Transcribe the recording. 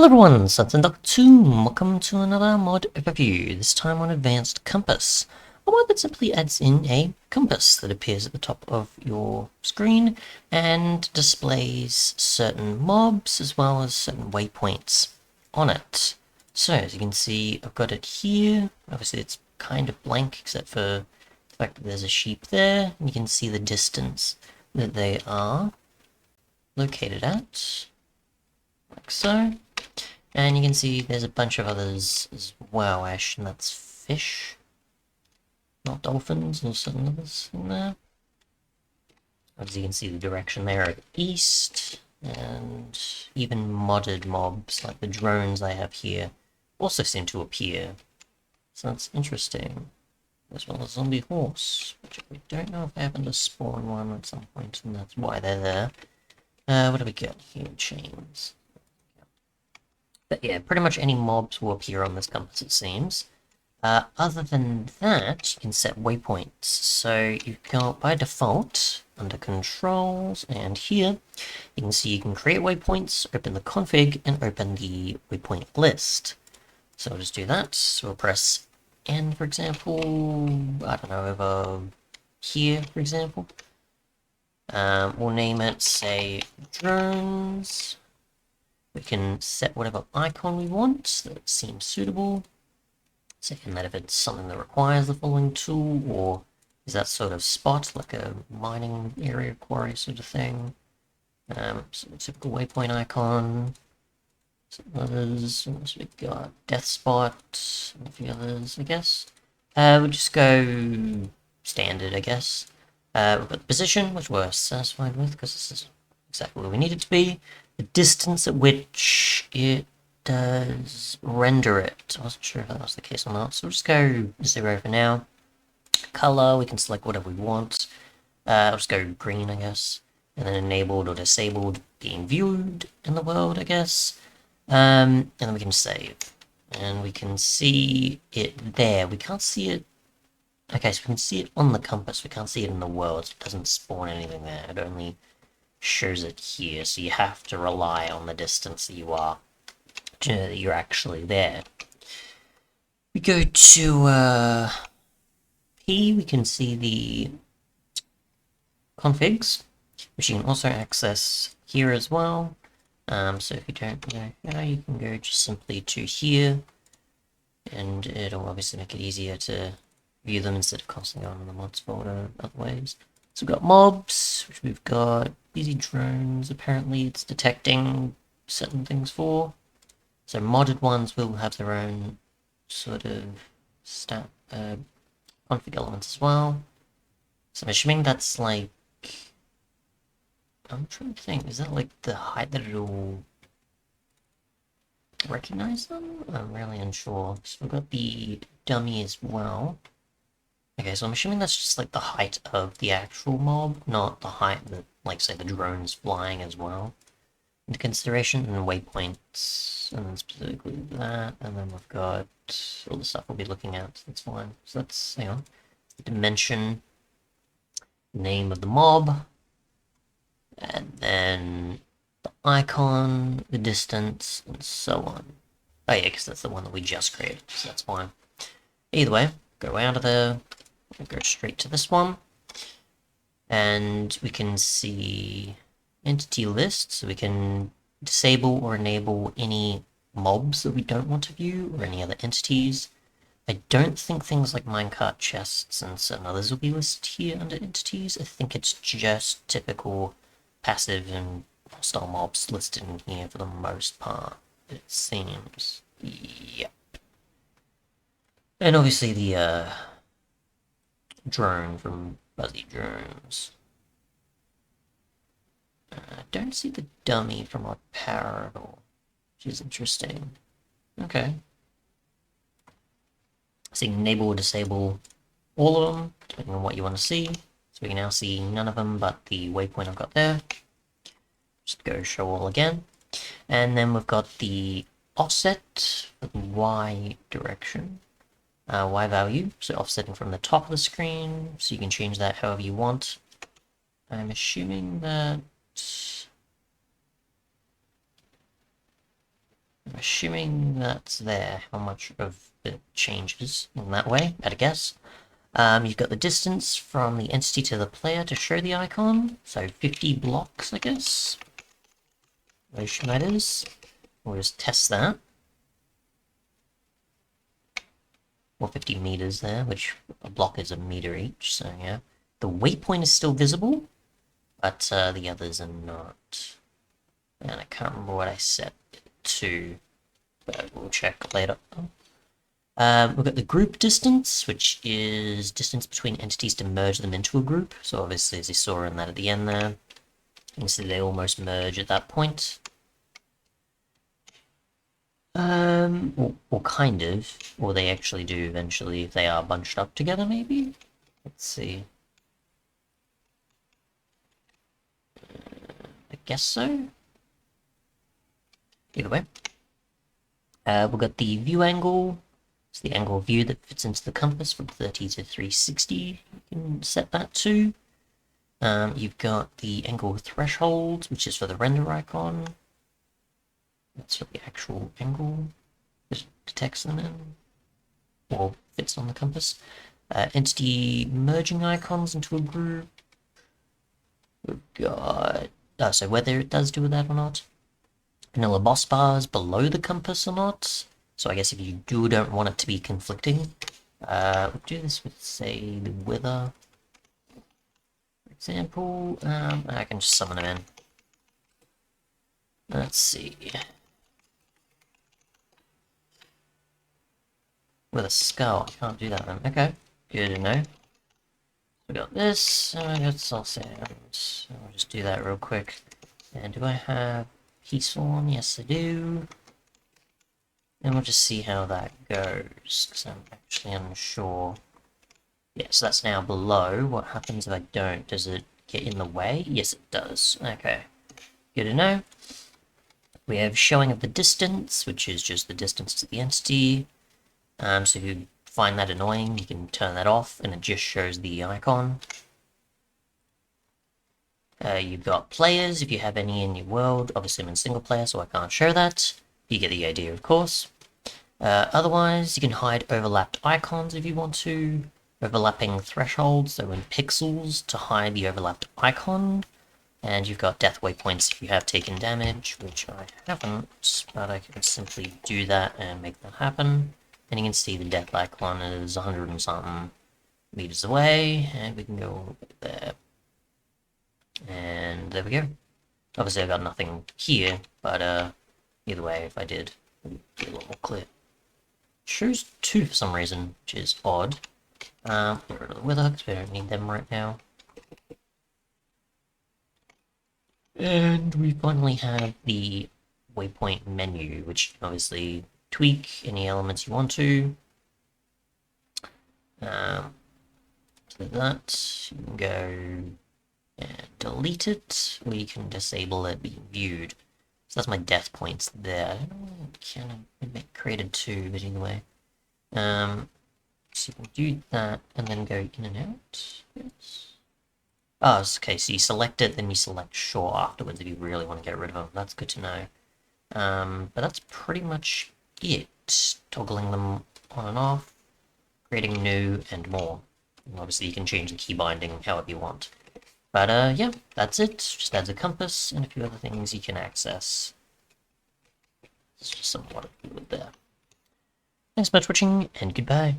Hello everyone, Suns Doctor 2, welcome to another mod overview, this time on Advanced Compass. A mod that simply adds in a compass that appears at the top of your screen and displays certain mobs as well as certain waypoints on it. So as you can see, I've got it here. Obviously it's kind of blank except for the fact that there's a sheep there, and you can see the distance that they are located at, like so. And you can see there's a bunch of others as well, Ash, and that's fish. Not dolphins, or certain others in there. As you can see the direction there at east, and even modded mobs like the drones I have here also seem to appear. So that's interesting. As well as zombie horse, which we don't know if I happen to spawn one at some point, and that's why they're there. What do we got here? Chains. But yeah, pretty much any mobs will appear on this compass, it seems. Other than that, you can set waypoints. So you've got, by default, under controls, and here, you can see you can create waypoints, open the config, and open the waypoint list. So I'll just do that. So we'll press N, for example, I don't know, over here, for example. We'll name it, say, drones. We can set whatever icon we want that seems suitable. Second, that if it's something that requires the following tool, or is that sort of spot, like a mining area quarry sort of thing. So a typical waypoint icon. Some others, so we've got death spot, and a few others, I guess. We'll just go standard, I guess. We've got the position, which we're satisfied with, because this is exactly where we need it to be. The distance at which it does render it. I wasn't sure if that was the case or not, so we'll just go 0 for now. Color, we can select whatever we want. I'll just go green, I guess. And then enabled or disabled being viewed in the world, I guess. And then we can save. And we can see it there. We can't see it. Okay, so we can see it on the compass. We can't see it in the world. So it doesn't spawn anything there. It only shows it here, so you have to rely on the distance that you are, that you're actually there. We go to P, we can see the configs, which you can also access here as well. So if you don't know how, you can go just simply to here, and it'll obviously make it easier to view them instead of constantly going in the mods folder other ways. So we've got mobs, which we've got easy drones, apparently it's detecting certain things for. So modded ones will have their own sort of config elements as well. So I'm assuming that's like, I'm trying to think, is that like the height that it'll recognize them? I'm really unsure. So we've got the dummy as well. Okay, so I'm assuming that's just like the height of the actual mob, not the height that, like, say, the drone's flying as well into consideration, and waypoints, and then specifically that, and then we've got all the stuff we'll be looking at, so that's fine. So that's, hang on, dimension, name of the mob, and then the icon, the distance, and so on. Oh yeah, because that's the one that we just created, so that's fine. Either way, go out of there. We'll go straight to this one, and we can see entity list, so we can disable or enable any mobs that we don't want to view, or any other entities. I don't think things like minecart chests and certain others will be listed here under entities. I think it's just typical passive and hostile mobs listed in here for the most part, it seems. Yep. And obviously the drone from Buzzy Drones. I don't see the dummy from our power at all, which is interesting. Okay. So you can enable or disable all of them, depending on what you want to see. So we can now see none of them but the waypoint I've got there. Just go show all again. And then we've got the offset for the Y direction. Y value, so offsetting from the top of the screen, so you can change that however you want. I'm assuming that assuming that's there, how much of it changes in that way, at a guess. You've got the distance from the entity to the player to show the icon, so 50 blocks, I guess. Motion that is. We'll just test that. Or 50 meters there, which a block is a meter each, so yeah. The waypoint is still visible, but the others are not. And I can't remember what I set it to, but we'll check later. We've got the group distance, which is distance between entities to merge them into a group. So obviously, as you saw in that at the end there, you can see they almost merge at that point. Or kind of, or they actually do eventually if they are bunched up together, maybe? Let's see. I guess so. Either way. We've got the view angle. It's the angle of view that fits into the compass from 30 to 360. You can set that to. You've got the angle threshold, which is for the render icon. That's for the actual angle. Just detects them in, or fits on the compass. Entity merging icons into a group. We've got... so whether it does do that or not. Vanilla boss bars below the compass or not. So I guess if you don't want it to be conflicting, we'll do this with, say, the wither. For example, I can just summon them in. Let's see. With a skull, I can't do that then. Okay, good to know. We got this, and I got soul sands. I'll just do that real quick. And do I have peaceful on? Yes, I do. And we'll just see how that goes, because I'm actually unsure. Yeah, so that's now below. What happens if I don't? Does it get in the way? Yes, it does. Okay, good to know. We have showing of the distance, which is just the distance to the entity. So if you find that annoying, you can turn that off, and it just shows the icon. You've got players, if you have any in your world. Obviously I'm in single player, so I can't show that. You get the idea, of course. Otherwise, you can hide overlapped icons if you want to. Overlapping thresholds, so in pixels, to hide the overlapped icon. And you've got death waypoints if you have taken damage, which I haven't, but I can simply do that and make that happen. And you can see the death icon is 100 and something meters away, and we can go there. And there we go. Obviously I got nothing here, but either way, if I did, it would be a lot more clear. It shows 2 for some reason, which is odd. Get rid of the wither, because we don't need them right now. And we finally have the waypoint menu, which you can obviously tweak any elements you want to. So that, you can go and delete it, or you can disable it being viewed. So that's my death points there. I don't know, can I created 2, but either way. So you can do that, and then go in and out. Yes. Oh, okay, so you select it, then you select Shore afterwards if you really want to get rid of them. That's good to know. But that's pretty much it. Toggling them on and off, creating new, and more. And obviously you can change the key binding however you want. But yeah, that's it. Just adds a compass and a few other things you can access. It's just somewhat of good there. Thanks so much for watching, and goodbye.